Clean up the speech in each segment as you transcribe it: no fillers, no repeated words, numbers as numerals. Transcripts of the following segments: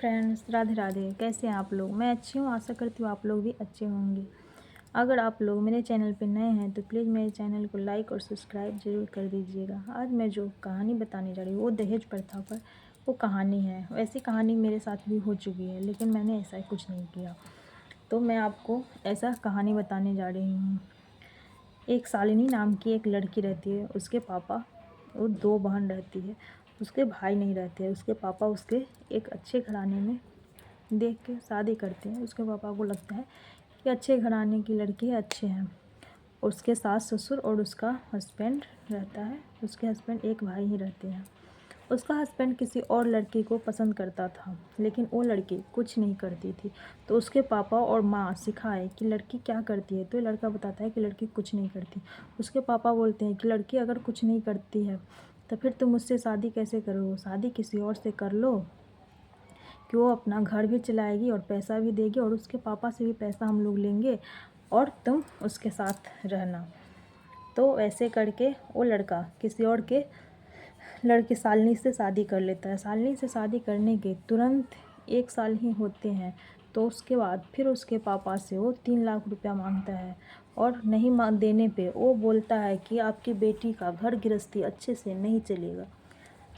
Friends, Radhe Radhe. कैसे हैं आप लोग? मैं अच्छी हूँ, आशा करती हूँ आप लोग भी अच्छे होंगे। अगर आप लोग मेरे चैनल पे नए हैं तो प्लीज़ मेरे चैनल को लाइक और सब्सक्राइब ज़रूर कर दीजिएगा। आज मैं जो कहानी बताने जा रही हूँ वो दहेज प्रथा पर वो कहानी है। वैसी कहानी मेरे साथ भी हो चुकी है, लेकिन मैंने ऐसा कुछ नहीं किया। तो मैं आपको ऐसा कहानी बताने जा रही हूँ। एक शालिनी नाम की एक लड़की रहती है, उसके पापा और 2 बहन रहती है। उसके भाई नहीं रहते हैं। उसके पापा उसके एक अच्छे घराने में देख के शादी करते हैं। उसके पापा को लगता है कि अच्छे घराने की लड़की है, अच्छे हैं। उसके सास ससुर और उसका हस्बैंड रहता है। उसके हस्बैंड एक भाई ही रहते हैं। उसका हस्बैंड किसी और लड़की को पसंद करता था, लेकिन वो लड़की कुछ नहीं करती थी। तो उसके पापा और माँ सिखाए कि लड़की क्या करती है, तो लड़का बताता है कि लड़की कुछ नहीं करती। उसके पापा बोलते हैं कि लड़की अगर कुछ नहीं करती है तो फिर तुम मुझसे शादी कैसे करोगे? शादी किसी और से कर लो कि वो अपना घर भी चलाएगी और पैसा भी देगी, और उसके पापा से भी पैसा हम लोग लेंगे और तुम उसके साथ रहना। तो ऐसे करके वो लड़का किसी और के लड़की शालिनी से शादी कर लेता है। शालिनी से शादी करने के तुरंत 1 साल ही होते हैं तो उसके बाद फिर उसके पापा से वो 3 लाख रुपया मांगता है, और नहीं देने पे वो बोलता है कि आपकी बेटी का घर गृहस्थी अच्छे से नहीं चलेगा।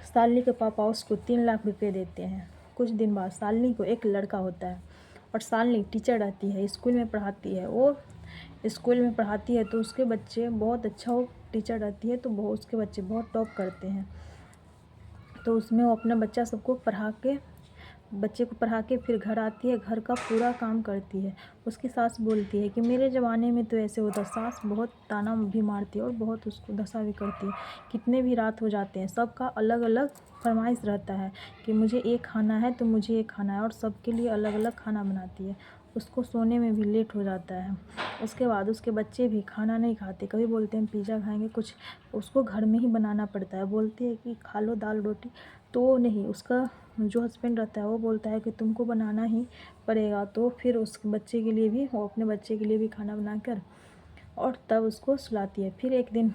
शालिनी के पापा उसको 3 लाख रुपये देते हैं। कुछ दिन बाद शालिनी को एक लड़का होता है, और शालिनी टीचर रहती है, स्कूल में पढ़ाती है। वो स्कूल में पढ़ाती है तो उसके बच्चे बहुत अच्छा, वो टीचर रहती है तो बहुत उसके बच्चे बहुत टॉप करते हैं। तो उसमें वो अपना बच्चे को पढ़ा के फिर घर आती है, घर का पूरा काम करती है। उसकी सास बोलती है कि मेरे ज़माने में तो ऐसे होता। सास बहुत ताना भी मारती है और बहुत उसको दशा भी करती है। कितने भी रात हो जाते हैं, सबका अलग अलग फरमाइश रहता है कि मुझे ये खाना है तो मुझे ये खाना है, और सबके लिए अलग अलग खाना बनाती है। उसको सोने में भी लेट हो जाता है। उसके बाद उसके बच्चे भी खाना नहीं खाते। कभी बोलते हैं पिज़्ज़ा खाएंगे, कुछ उसको घर में ही बनाना पड़ता है। बोलती है कि खा लो दाल रोटी, तो वो नहीं, उसका जो हस्बैंड रहता है वो बोलता है कि तुमको बनाना ही पड़ेगा। तो फिर उस बच्चे के लिए भी, वो अपने बच्चे के लिए भी खाना बनाकर और तब उसको सुलाती है। फिर एक दिन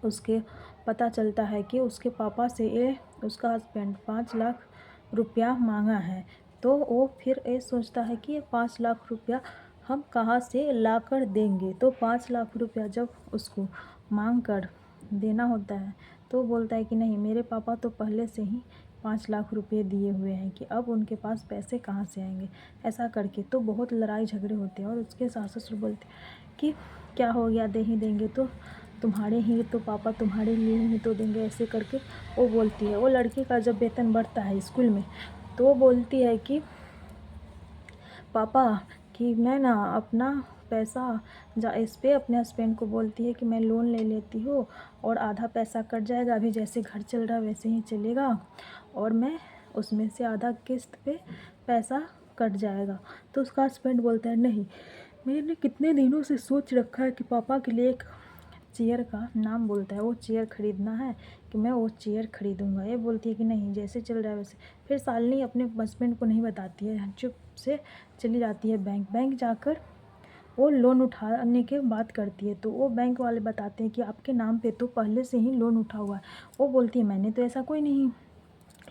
उसके पता चलता है कि उसके पापा से ये उसका हस्बैंड 5 लाख रुपया मांगा है। तो वो फिर ये सोचता है कि ये 5 लाख रुपया हम कहाँ से ला कर देंगे। तो 5 लाख रुपया जब उसको मांग कर देना होता है तो बोलता है कि नहीं, मेरे पापा तो पहले से ही 5 लाख रुपये दिए हुए हैं कि अब उनके पास पैसे कहाँ से आएंगे। ऐसा करके तो बहुत लड़ाई झगड़े होते हैं, और उसके सास ससुर बोलते हैं कि क्या हो गया, दे ही देंगे, तो तुम्हारे ही तो पापा तुम्हारे लिए ही तो देंगे। ऐसे करके वो बोलती है। वो लड़की का जब वेतन बढ़ता है स्कूल में तो वो बोलती है कि पापा, कि मैं ना अपना पैसा इस पे अपने हस्बैंड को बोलती है कि मैं लोन ले लेती हूँ और आधा पैसा कट जाएगा, अभी जैसे घर चल रहा है वैसे ही चलेगा, और मैं उसमें से आधा किस्त पे पैसा कट जाएगा। तो उसका हस्बैंड बोलता है नहीं, मैंने कितने दिनों से सोच रखा है कि पापा के लिए एक चेयर का नाम बोलता है, वो चेयर ख़रीदना है कि मैं वो चेयर ख़रीदूँगा। ये बोलती है कि नहीं, जैसे चल रहा है वैसे। फिर शालिनी अपने हस्बैंड को नहीं बताती है, चुप से चली जाती है बैंक जाकर वो लोन उठाने के बात करती है। तो वो बैंक वाले बताते हैं कि आपके नाम पे तो पहले से ही लोन उठा हुआ है। वो बोलती है मैंने तो ऐसा कोई नहीं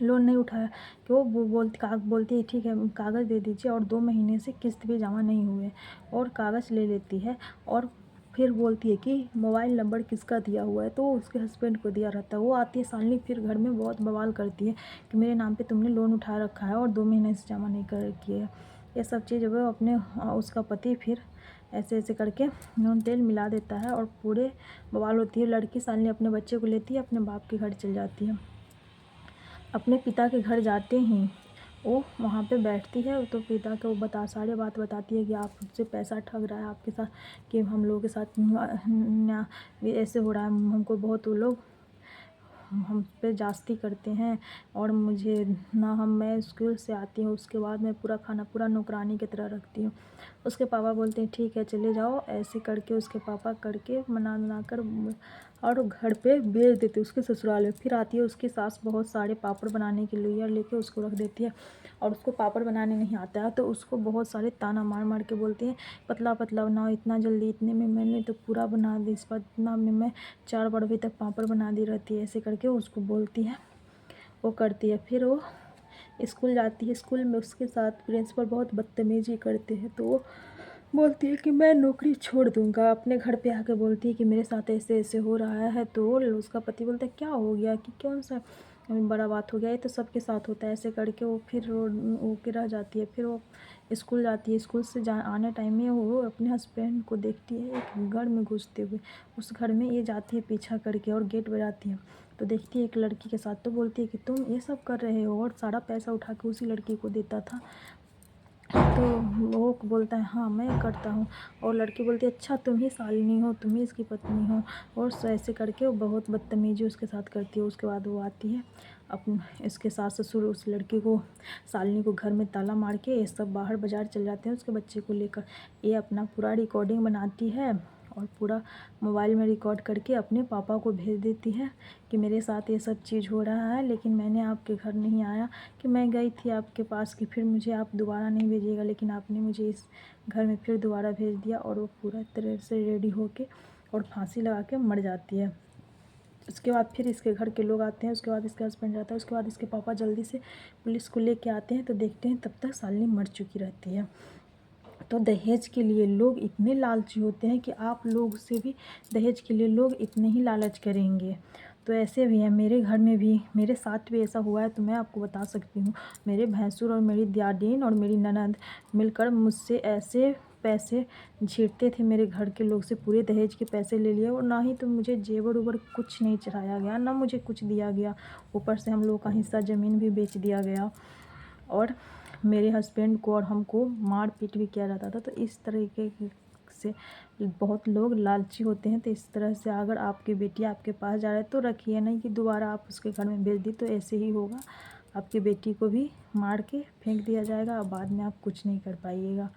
लोन नहीं उठाया। कि वो बोलती है ठीक है, कागज़ दे दीजिए, और 2 महीने से किस्त भी जमा नहीं हुए, और कागज़ ले लेती है। और फिर बोलती है कि मोबाइल नंबर किसका दिया हुआ है, तो उसके हस्बैंड को दिया रहता है। वो आती है शालिनी, फिर घर में बहुत बवाल करती है कि मेरे नाम पे तुमने लोन उठा रखा है और 2 महीने से जमा नहीं कर रखी है। ये सब चीज़ वो अपने उसका पति फिर ऐसे ऐसे करके नून तेल मिला देता है, और पूरे बवाल होती है। लड़की शालिनी अपने बच्चे को लेती है, अपने बाप के घर चल जाती है। अपने पिता के घर जाते ही वो वहाँ पे बैठती है, तो पिता को सारे बात बताती है कि आप मुझसे पैसा ठग रहा है आपके साथ, कि हम लोगों के साथ ऐसे हो रहा है, हमको बहुत वो लोग हम पे जास्ती करते हैं, और मुझे ना मैं स्कूल से आती हूँ उसके बाद मैं पूरा खाना पूरा नौकरानी की तरह रखती हूँ। उसके पापा बोलते हैं ठीक है चले जाओ। ऐसे करके उसके पापा करके मना कर और घर पे भेज देते उसके ससुराल में। फिर आती है उसकी सास, बहुत सारे पापड़ बनाने के लिए लेके उसको रख देती है, और उसको पापड़ बनाने नहीं आता है तो उसको बहुत सारे ताना मार मार के बोलती है पतला पतला बनाओ, इतना जल्दी, इतने में मैंने तो पूरा बना दी, इस बार इतना में मैं 4 बड़े तक पापड़ बना दी रहती है। ऐसे करके उसको बोलती है, वो करती है। फिर वो स्कूल जाती है, स्कूल में उसके साथ प्रिंसिपल बहुत बदतमीज़ी करते हैं, तो वो बोलती है कि मैं नौकरी छोड़ दूँगा। अपने घर पे आके बोलती है कि मेरे साथ ऐसे-ऐसे हो रहा है, तो उसका पति बोलता है क्या हो गया, कि कौन-सा बड़ा बात हो गया, ये तो सबके साथ होता है। ऐसे करके वो फिर वो के रह जाती है। फिर वो स्कूल जाती है, स्कूल से जा आने टाइम में वो अपने हस्बैंड को देखती है एक घर में घुसते हुए। उस घर में ये जाती है पीछा करके और गेट बजाती है, तो देखती है एक लड़की के साथ, तो बोलती है कि तुम ये सब कर रहे हो, और सारा पैसा उठा के उसी लड़की को देता था। तो वो बोलता है हाँ मैं करता हूँ, और लड़की बोलती है अच्छा तुम ही शालिनी हो, तुम ही इसकी पत्नी हो, और ऐसे करके वो बहुत बदतमीजी उसके साथ करती है। उसके बाद वो आती है अपने इसके सास ससुर उस लड़की को, शालिनी को घर में ताला मार के ये सब बाहर बाज़ार चल जाते हैं उसके बच्चे को लेकर। ये अपना पूरा रिकॉर्डिंग बनाती है और पूरा मोबाइल में रिकॉर्ड करके अपने पापा को भेज देती है कि मेरे साथ ये सब चीज़ हो रहा है, लेकिन मैंने आपके घर नहीं आया, कि मैं गई थी आपके पास कि फिर मुझे आप दोबारा नहीं भेजिएगा, लेकिन आपने मुझे इस घर में फिर दोबारा भेज दिया। और वो पूरा तरह से रेडी होके और फांसी लगा के मर जाती है। उसके बाद फिर इसके घर के लोग आते हैं, उसके बाद इसका हस्बैंड जाता है, उसके बाद इसके पापा जल्दी से पुलिस को लेके आते हैं, तो देखते हैं तब तक शालिनी मर चुकी रहती है। तो दहेज के लिए लोग इतने लालची होते हैं कि आप लोग से भी दहेज के लिए लोग इतने ही लालच करेंगे। तो ऐसे भी है, मेरे घर में भी मेरे साथ भी ऐसा हुआ है, तो मैं आपको बता सकती हूँ। मेरे भैंसुर और मेरी दियादीन और मेरी ननद मिलकर मुझसे ऐसे पैसे झीटते थे, मेरे घर के लोग से पूरे दहेज के पैसे ले लिए, और ना ही तो मुझे जेवर उवर कुछ नहीं चढ़ाया गया, ना मुझे कुछ दिया गया। ऊपर से हम लोग का हिस्सा ज़मीन भी बेच दिया गया, और मेरे हस्बैंड को और हमको मार पीट भी किया जाता था। तो इस तरीके से बहुत लोग लालची होते हैं। तो इस तरह से अगर आपकी बेटी आपके पास जा रहा है तो रखिए नहीं कि दोबारा आप उसके घर में भेज दी, तो ऐसे ही होगा, आपकी बेटी को भी मार के फेंक दिया जाएगा और बाद में आप कुछ नहीं कर पाइएगा।